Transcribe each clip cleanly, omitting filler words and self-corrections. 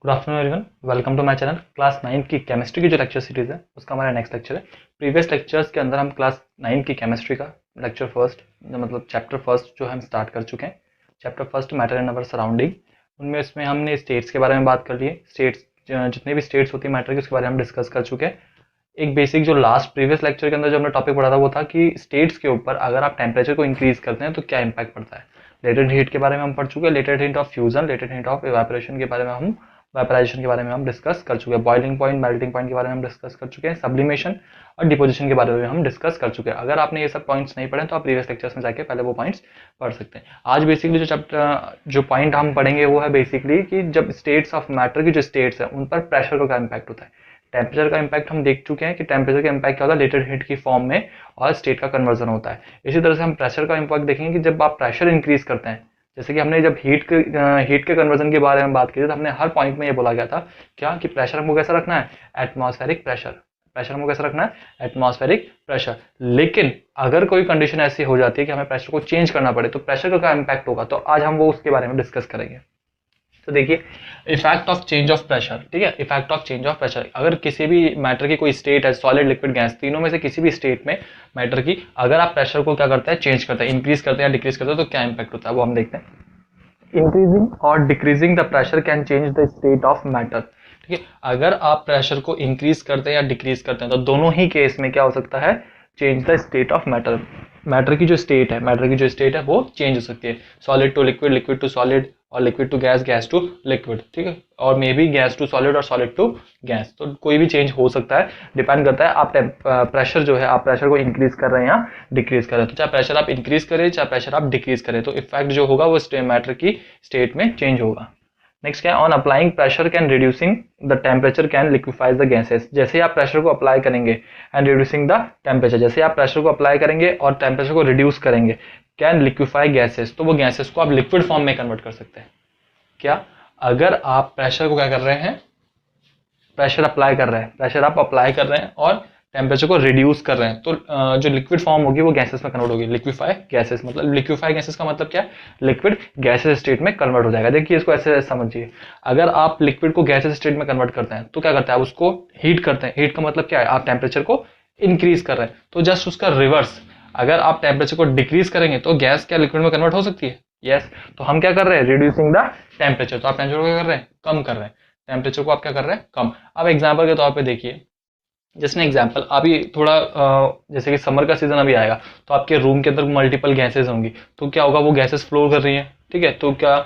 Good afternoon everyone, welcome to my channel. Class 9 की chemistry की जो लेक्चर सीरीज है उसका हमारा नेक्स्ट लेक्चर है। प्रीवियस लेक्चर्स के अंदर हम क्लास 9 की केमिस्ट्री का लेक्चर फर्स्ट मतलब चैप्टर फर्स्ट जो हम स्टार्ट कर चुके हैं। Chapter first matter in our surrounding, उनमें इसमें हमने स्टेट्स के बारे में बात कर ली है। स्टेट्स जितने भी स्टेट्स होती है मैटर की उसके बारे में हम डिस्कस कर चुके हैं। एक बेसिक जो लास्ट प्रीवियस लेक्चर के अंदर जो हमने टॉपिक पढ़ा था वो था कि स्टेट्स के ऊपर अगर आप टेम्परेचर को इंक्रीज करते हैं तो क्या इंपैक्ट पड़ता है। लेटेंट हीट के बारे में हम पढ़ चुके हैं, latent heat of fusion, latent heat of evaporation के बारे में हम वेपराइजेशन के बारे में हम डिस्कस कर चुके हैं। बॉइलिंग पॉइंट, मेल्टिंग पॉइंट के बारे में हम डिस्कस कर चुके हैं। सब्लिमेशन और डिपोजिशन के बारे में हम डिस्कस कर चुके हैं। अगर आपने ये सब पॉइंट्स नहीं पढ़े तो आप प्रीवियस लेक्चर्स में जाके पहले वो पॉइंट्स पढ़ सकते हैं। आज बेसिकली जो चैप्टर जो पॉइंट हम पढ़ेंगे वो है बेसिकली कि जब स्टेट्स ऑफ मैटर की जो स्टेट्स है उन पर प्रेशर का क्या इंपैक्ट होता है। टेम्परेचर का इंपैक्ट हम देख चुके हैं कि टेम्परेचर का इंपैक्ट क्या होता है, लेटेंट हीट की फॉर्म में और स्टेट का कन्वर्जन होता है। इसी तरह से हम प्रेशर का इंपैक्ट देखेंगे कि जब आप प्रेशर इंक्रीज करते हैं, जैसे कि हमने जब हीट के कन्वर्जन के बारे में बात की थी तो हमने हर पॉइंट में ये बोला गया था क्या कि प्रेशर हमको कैसा रखना है, एटमॉस्फेरिक प्रेशर। प्रेशर हमको कैसा रखना है, एटमॉस्फेरिक प्रेशर। लेकिन अगर कोई कंडीशन ऐसी हो जाती है कि हमें प्रेशर को चेंज करना पड़े तो प्रेशर का क्या इंपैक्ट होगा, तो आज हम वो उसके बारे में डिस्कस करेंगे। तो देखिए, effect of change of pressure, ठीक है, effect of change of pressure. अगर किसी भी मैटर की कोई स्टेट है, सॉलिड, लिक्विड, गैस, तीनों में से किसी भी स्टेट में मैटर की अगर आप प्रेशर को क्या करते हैं, चेंज करते हैं, इंक्रीज करते हैं या डिक्रीज करते हैं तो क्या इंपैक्ट होता है वो हम देखते हैं। इंक्रीजिंग और decreasing the pressure can change the state of matter. ठीक है, अगर आप प्रेशर को इंक्रीज करते हैं या डिक्रीज करते हैं तो दोनों ही केस में क्या हो सकता है, change the state of matter. Matter की जो स्टेट है, मैटर की जो स्टेट है वो चेंज हो सकती है। Solid to liquid, liquid to solid और liquid to gas, gas to liquid, ठीक है, और maybe gas to solid और सॉलिड टू गैस। तो कोई भी चेंज हो सकता है, डिपेंड करता है आप प्रेशर जो है, आप प्रेशर को इंक्रीज कर रहे हैं या डिक्रीज कर रहे हैं। तो चाहे प्रेशर आप इंक्रीज करें चाहे प्रेशर आप डिक्रीज करें तो इफेक्ट जो होगा वो मैटर की स्टेट में चेंज होगा। नेक्स्ट क्या है, on applying pressure can reducing the temperature can liquefies the gases. जैसे आप प्रेशर को अप्लाई करेंगे एंड रिड्यूसिंग द टेम्परेचर, जैसे आप प्रेशर को अप्लाई करेंगे और टेम्परेचर को रिड्यूस करेंगे, कैन लिक्विफाई गैसेस, तो वो गैसेस को आप लिक्विड फॉर्म में कन्वर्ट कर सकते हैं। क्या, अगर आप प्रेशर को क्या कर रहे हैं, प्रेशर अप्लाई कर रहे हैं, प्रेशर आप अप्लाई कर रहे हैं और टेम्परेचर को रिड्यूस कर रहे हैं तो जो लिक्विड फॉर्म होगी वो गैसेस में कन्वर्ट होगी। लिक्विफाई गैसेस मतलब, लिक्विफाई गैसेस का मतलब क्या है, लिक्विड गैसेस स्टेट में कन्वर्ट हो जाएगा। देखिए इसको ऐसे समझिए, अगर आप लिक्विड को गैसेस स्टेट में कन्वर्ट करते हैं तो क्या करते हैं, आप उसको हीट करते हैं। हीट का मतलब क्या है, आप टेम्परेचर को इंक्रीज कर रहे हैं। तो जस्ट उसका रिवर्स, अगर आप टेम्परेचर को डिक्रीज करेंगे तो गैस क्या लिक्विड में कन्वर्ट हो सकती है, यस। तो हम क्या कर रहे हैं, रिड्यूसिंग द टेम्परेचर, तो आप टेम्परेचर को क्या कर रहे हैं, कम कर रहे हैं। टेम्परेचर को आप क्या कर रहे हैं, कम। अब एग्जाम्पल के तौर पे देखिए, जिसने एग्जाम्पल अभी थोड़ा जैसे कि समर का सीजन अभी आएगा तो आपके रूम के अंदर मल्टीपल गैसेस होंगी, तो क्या होगा, वो गैसेस फ्लो कर रही हैं, ठीक है, तो क्या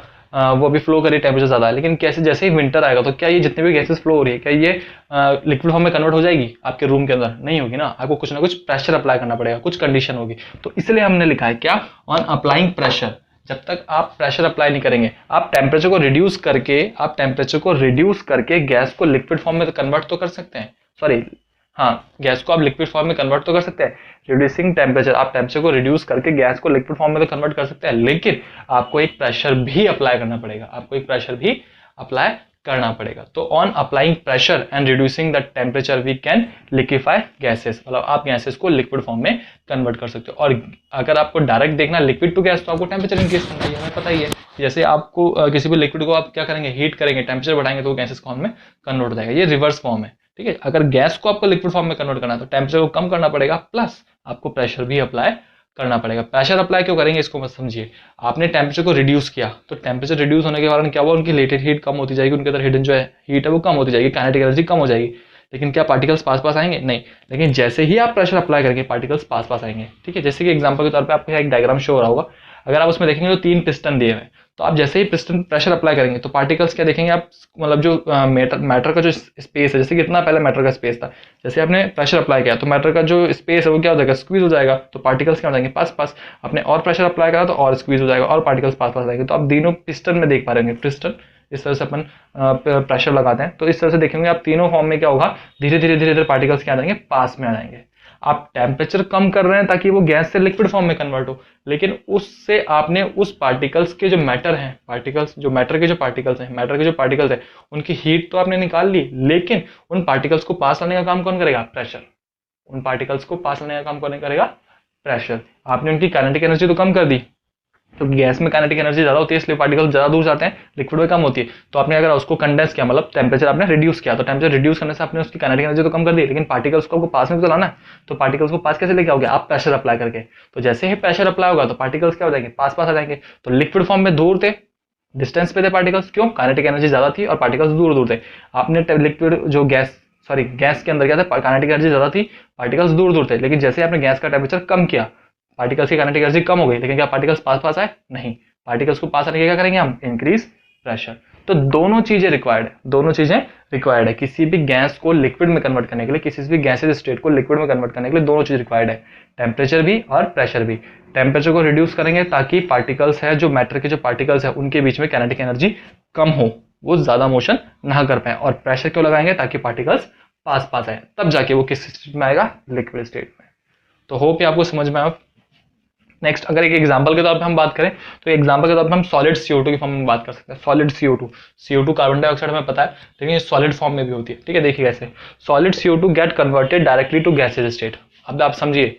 वो भी फ्लो कर रही है, टेम्परेचर ज्यादा है। लेकिन कैसे, जैसे ही विंटर आएगा तो क्या ये जितने भी गैसेस फ्लो हो रही है क्या ये लिक्विड फॉर्म में कन्वर्ट हो जाएगी, आपके रूम के अंदर नहीं होगी ना, आपको कुछ ना कुछ प्रेशर अप्लाई करना पड़ेगा, कुछ कंडीशन होगी। तो इसलिए हमने लिखा है क्या, ऑन अप्लाइंग प्रेशर। जब तक आप प्रेशर अप्लाई नहीं करेंगे, आप टेम्परेचर को रिड्यूस करके, आप टेम्परेचर को रिड्यूस करके गैस को लिक्विड फॉर्म में कन्वर्ट तो कर सकते हैं, सॉरी हाँ, गैस को आप लिक्विड फॉर्म में कन्वर्ट तो कर सकते हैं। रिड्यूसिंग टेम्परेचर, आप टेम्परेचर को रिड्यूस करके गैस को लिक्विड फॉर्म में तो कन्वर्ट कर सकते हैं, लेकिन आपको एक प्रेशर भी अप्लाई करना पड़ेगा, आपको एक प्रेशर भी अप्लाई करना पड़ेगा। तो on applying pressure and reducing the temperature we can liquefy gases, मतलब आप गैसेस को लिक्विड फॉर्म में कन्वर्ट कर सकते हो। और अगर आपको डायरेक्ट देखना लिक्विड टू गैस तो आपको टेम्परेचर इंक्रीज करना है, हमें पता ही है। जैसे आपको किसी भी लिक्विड को आप क्या करेंगे, हीट करेंगे, टेम्परेचर बढ़ाएंगे तो गैसेस फॉर्म में कन्वर्ट हो जाएगा। ये रिवर्स फॉर्म है, ठीक है। अगर गैस को आपको लिक्विड फॉर्म में कन्वर्ट करना है तो टेम्परेचर को कम करना पड़ेगा, प्लस आपको प्रेशर भी अप्लाई करना पड़ेगा। प्रेशर अप्लाई क्यों करेंगे इसको मत समझिए, आपने टेम्परेचर को रिड्यूस किया तो टेम्परेचर रिड्यूस होने के कारण क्या हुआ, उनकी लेटेंट हीट कम होती जाएगी, उनके अंदर हिडन जो है हीट है वो कम होती जाएगी, काइनेटिक एनर्जी कम हो जाएगी। लेकिन क्या पार्टिकल्स पास पास आएंगे, नहीं। लेकिन जैसे ही आप प्रेशर अप्लाई करेंगे पार्टिकल्स पास पास आएंगे, ठीक है। जैसे कि एग्जांपल के तौर पे आपको एक डायग्राम शो हो रहा होगा, अगर आप उसमें देखेंगे तो 3 पिस्टन दिए हुए हैं, तो आप जैसे ही पिस्टन प्रेशर अप्लाई करेंगे तो पार्टिकल्स क्या देखेंगे आप, मतलब जो मैटर का जो स्पेस है, जैसे कि इतना पहले मैटर का स्पेस था, जैसे आपने प्रेशर अप्लाई किया तो मैटर का जो स्पेस है वो क्या हो जाएगा, स्क्वीज हो जाएगा। तो पार्टिकल्स क्या हो जाएंगे, पास पास। आपने और प्रेशर अप्लाई करा तो और स्क्वीज हो जाएगा और पार्टिकल्स पास पास आएंगे। तो आप तीनों पिस्टन में देख पा रहे होंगे, पिस्टन इस तरह से अपन प्रेशर लगाते हैं तो इस तरह से देखेंगे आप, तीनों फॉर्म में क्या होगा, धीरे धीरे धीरे धीरे पार्टिकल्स क्या आ जाएंगे, पास में आ जाएंगे। आप टेम्परेचर कम कर रहे हैं ताकि वो गैस से लिक्विड फॉर्म में कन्वर्ट हो, लेकिन उससे आपने उस पार्टिकल्स के जो मैटर हैं, पार्टिकल्स जो मैटर के जो पार्टिकल्स हैं, मैटर के जो पार्टिकल्स हैं, उनकी हीट तो आपने निकाल ली, लेकिन उन पार्टिकल्स को पास लाने का काम कौन करेगा, प्रेशर। उन पार्टिकल्स को पास लाने का काम कौन करेगा, प्रेशर। आपने उनकी काइनेटिक एनर्जी तो कम कर दी, क्योंकि गैस में काइनेटिक एनर्जी ज़्यादा होती है इसलिए पार्टिकल्स ज़्यादा दूर जाते हैं, लिक्विड में कम होती है। तो आपने अगर उसको कंडेंस किया, मतलब टेम्परेचर आपने रिड्यूस किया, तो टेम्परेचर रिड्यूस करने से आपने उसकी काइनेटिक एनर्जी तो कम कर दी, लेकिन पार्टिकल्स को आपको पास में तो लाना है। तो पार्टिकल्स को पास कैसे लेके आओगे? आप प्रेशर अप्लाई करके। तो जैसे ही प्रेशर अप्लाई होगा तो पार्टिकल्स क्या हो जाएंगे? पास पास आ जाएंगे। तो लिक्विड फॉर्म में दूर थे, डिस्टेंस पे थे पार्टिकल्स, क्यों? काइनेटिक एनर्जी ज्यादा थी और पार्टिकल्स दूर दूर थे। आपने लिक्विड जो गैस के अंदर क्या था, काइनेटिक एनर्जी ज्यादा थी, पार्टिकल्स दूर दूर थे, लेकिन जैसे आपने गैस का टेम्परेचर कम किया, पार्टिकल्स की काइनेटिक एनर्जी कम हो गई, लेकिन क्या पार्टिकल्स पास पास आए? नहीं। पार्टिकल्स को पास आने के क्या करेंगे हम? Increase pressure. तो दोनों चीजें रिक्वायर्ड है, दोनों चीजें रिक्वायर्ड है किसी भी गैस को लिक्विड में कन्वर्ट करने के लिए, किसी भी गैसेज स्टेट को लिक्विड में कन्वर्ट करने के लिए दोनों चीज रिक्वायर्ड है, टेम्परेचर भी और प्रेशर भी। टेम्परेचर को रिड्यूस करेंगे ताकि पार्टिकल्स है, जो मैटर के जो पार्टिकल्स है उनके बीच में काइनेटिक एनर्जी कम हो, वो ज्यादा मोशन ना कर पाए। और प्रेशर क्यों लगाएंगे? ताकि पार्टिकल्स पास पास आए, तब जाके वो किस स्टेट में आएगा? लिक्विड स्टेट में। तो होप ये आपको समझ में आया। नेक्स्ट अगर एक एग्जांपल के तौर पे हम बात करें, तो एग्जांपल के तौर पे हम सॉलिड CO2 की फॉर्म में बात कर सकते हैं। सॉलिड CO2 कार्बन डाइऑक्साइड हमें पता है, लेकिन ये सॉलिड फॉर्म में भी होती है। ठीक है, देखिए कैसे solid CO2 get converted directly to gases state. अब आप समझिए,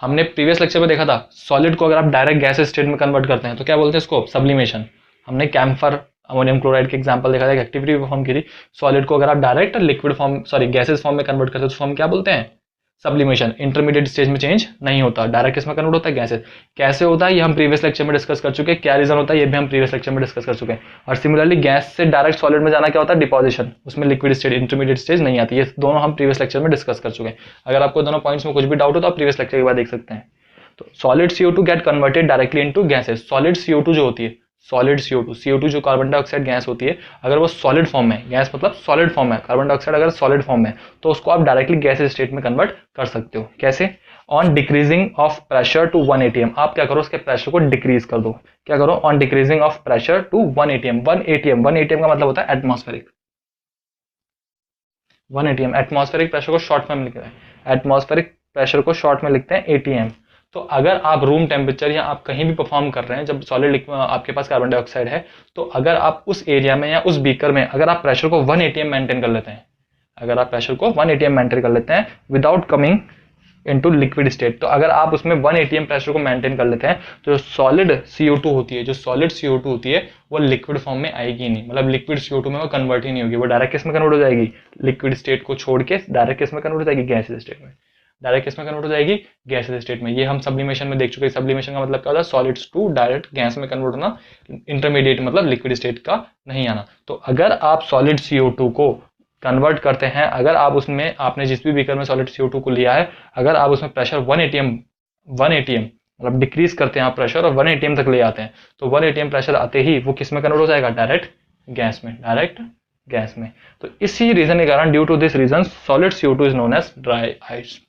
हमने प्रीवियस लेक्चर में देखा था सॉलिड को अगर आप डायरेक्ट गैसेज स्टेट में कन्वर्ट करते हैं तो क्या बोलते हैं इसको? सब्लिमेशन। हमने कैम्फर अमोनियम क्लोराइड के एग्जांपल देखा था, एक्टिविटी परफॉर्म की थी। सॉलिड को अगर आप direct liquid form gases form में कन्वर्ट करते हैं तो हम क्या बोलते हैं? सब्लिमेशन। इंटरमीडिएट स्टेज में चेंज नहीं होता, डायरेक्ट किसमें कन्वर्ट होता है? गैसेज। कैसे होता है ये हम प्रीवियस लेक्चर में डिस्कस कर चुके हैं, क्या रीजन होता है ये भी हम प्रीवियस लेक्चर में डिस्कस कर चुके हैं। और सिमिलरली गैस से डायरेक्ट सॉलिड में जाना क्या होता है? डिपोजिशन। उसमें लिक्विड स्टेज, इंटरमीडिएट स्टेज नहीं आती। ये दोनों हम प्रीवियस लेक्चर में डिस्कस कर चुके हैं। अगर आपको दोनों पॉइंट्स में कुछ भी डाउट हो तो आप प्रीवियस लेक्चर के बाद देख सकते हैं। तो solid CO2 get converted directly into gases. Solid CO2 जो होती है, सॉलिड CO2 जो कार्बन डाइऑक्साइड गैस होती है, अगर वो सॉलिड फॉर्म में, गैस मतलब सॉलिड फॉर्म में, कार्बन डाइऑक्साइड अगर सॉलिड फॉर्म में, तो उसको आप डायरेक्टली गैसेज स्टेट में कन्वर्ट कर सकते हो। कैसे? On decreasing of pressure to 1 atm। आप क्या करो? उसके प्रेशर को डिक्रीज कर दो। क्या करो? On decreasing of pressure to 1 atm। 1 atm का मतलब होता है एटमॉस्फेरिक। 1 atm एटमॉस्फेरिक प्रेशर को शॉर्ट में लिखते हैं, एटमॉस्फेरिक प्रेशर को शॉर्ट में लिखते हैं ATM। तो अगर आप रूम टेम्परेचर या आप कहीं भी परफॉर्म कर रहे हैं, जब सॉलिड आपके पास कार्बन डाइऑक्साइड है, तो अगर आप उस एरिया में या उस बीकर में अगर आप प्रेशर को 1 atm मेंटेन कर लेते हैं, अगर आप प्रेशर को 1 atm मेंटेन कर लेते हैं without coming into liquid state, तो अगर आप उसमें 1 atm प्रेशर को मेंटेन कर लेते हैं तो जो सॉलिड CO2 होती है, जो सॉलिड CO2 होती है वो लिक्विड फॉर्म में आएगी नहीं, मतलब लिक्विड CO2 में वो कन्वर्ट ही नहीं होगी, वो डायरेक्ट किस में कन्वर्ट हो जाएगी? लिक्विड स्टेट को छोड़ के डायरेक्ट किस में कन्वर्ट हो जाएगी? गैसेज स्टेट में। डायरेक्ट किस में कन्वर्ट हो जाएगी? गैसेज स्टेट में। ये हम सब्लिमेशन में देख चुके हैं। सब्लिमेशन का मतलब क्या होता है? सॉलिड्स टू डायरेक्ट गैस में कन्वर्ट होना, इंटरमीडिएट मतलब लिक्विड स्टेट का नहीं आना। तो अगर आप सॉलिड CO2 को कन्वर्ट करते हैं, अगर आप उसमें, आपने जिस भी बीकर में सॉलिड CO2 को लिया है, अगर आप उसमें प्रेशर 1 atm मतलब डिक्रीज करते हैं आप प्रेशर और 1 atm तक ले आते हैं, तो 1 atm प्रेशर आते ही वो किस में कन्वर्ट हो जाएगा? डायरेक्ट गैस में, डायरेक्ट गैस में। तो इसी रीजन के कारण, due to this reason, solid CO2 is known as dry ice.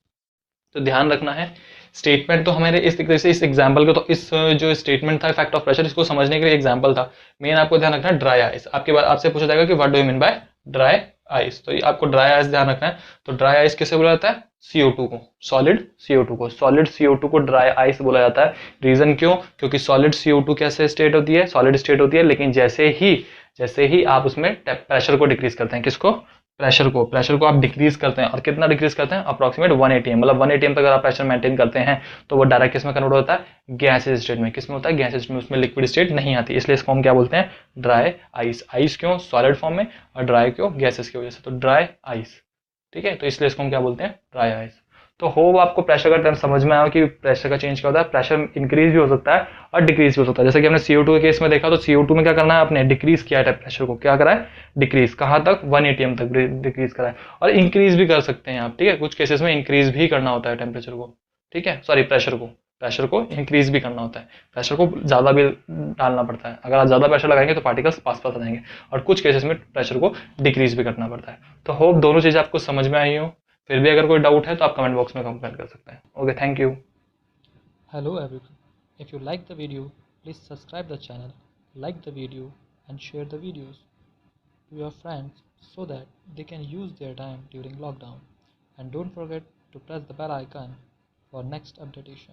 तो ध्यान रखना है, स्टेटमेंट तो हमारे इस तरीके से, इस एग्जांपल का, तो इस जो स्टेटमेंट था इफेक्ट ऑफ प्रेशर, इसको समझने के लिए एग्जांपल था। मेन आपको ध्यान रखना है ड्राई आइस। आपके बाद आपसे पूछा जाएगा कि what do you mean by dry ice, तो ये आपको ड्राई आइस ध्यान रखना है। तो ड्राई आइस किसे बोला जाता है? CO2 को, सॉलिड CO2 को ड्राई आइस बोला जाता है। रीजन क्यों? क्योंकि सॉलिड CO2 कैसे स्टेट होती है? सॉलिड स्टेट होती है, लेकिन जैसे ही आप उसमें प्रेशर को डिक्रीज करते हैं, किसको? प्रेशर को आप डिक्रीज करते हैं, और कितना डिक्रीज करते हैं? अप्रोक्सीमेट 1 atm, मतलब 1 atm तक अगर आप प्रेशर मेंटेन करते हैं तो वो डायरेक्ट किस में कन्वर्ट होता है? गैसेज स्टेट में। किस में होता है? गैसेज में। उसमें लिक्विड स्टेट नहीं आती, इसलिए इसको हम क्या बोलते हैं? Dry ice. आइस क्यों? सॉलिड फॉर्म में, और ड्राई क्यों? गैसेज की वजह से, तो ड्राई आइस। ठीक है, तो इसलिए इसको हम क्या बोलते हैं? Dry ice. तो होप आपको प्रेशर का टर्म समझ में आया कि प्रेशर का चेंज क्या होता है। प्रेशर इंक्रीज भी हो सकता है और डिक्रीज भी हो सकता है। जैसे कि हमने CO2 के केस में देखा, तो CO2 में क्या करना है? आपने डिक्रीज किया है प्रेशर को, क्या करा है? डिक्रीज। कहाँ तक? 1 atm तक डिक्रीज करा है, और इंक्रीज भी कर सकते हैं आप। ठीक है, कुछ केसेस में इंक्रीज भी करना होता है टेम्परेचर को, ठीक है, सॉरी प्रेशर को इंक्रीज भी करना होता है, प्रेशर को ज्यादा भी डालना पड़ता है। अगर आप ज्यादा प्रेशर लगाएंगे तो पार्टिकल्स पास पास आ जाएंगे, और कुछ केसेस में प्रेशर को डिक्रीज भी करना पड़ता है। तो होप दोनों चीजें आपको समझ में आई हो। फिर भी अगर कोई डाउट है तो आप कमेंट बॉक्स में कमेंट कर सकते हैं। Okay, thank you. Hello everyone. If you like the video, please subscribe the channel, like the video and share the videos to your friends so that they can use their time during lockdown. And don't forget to press the bell icon for next updation.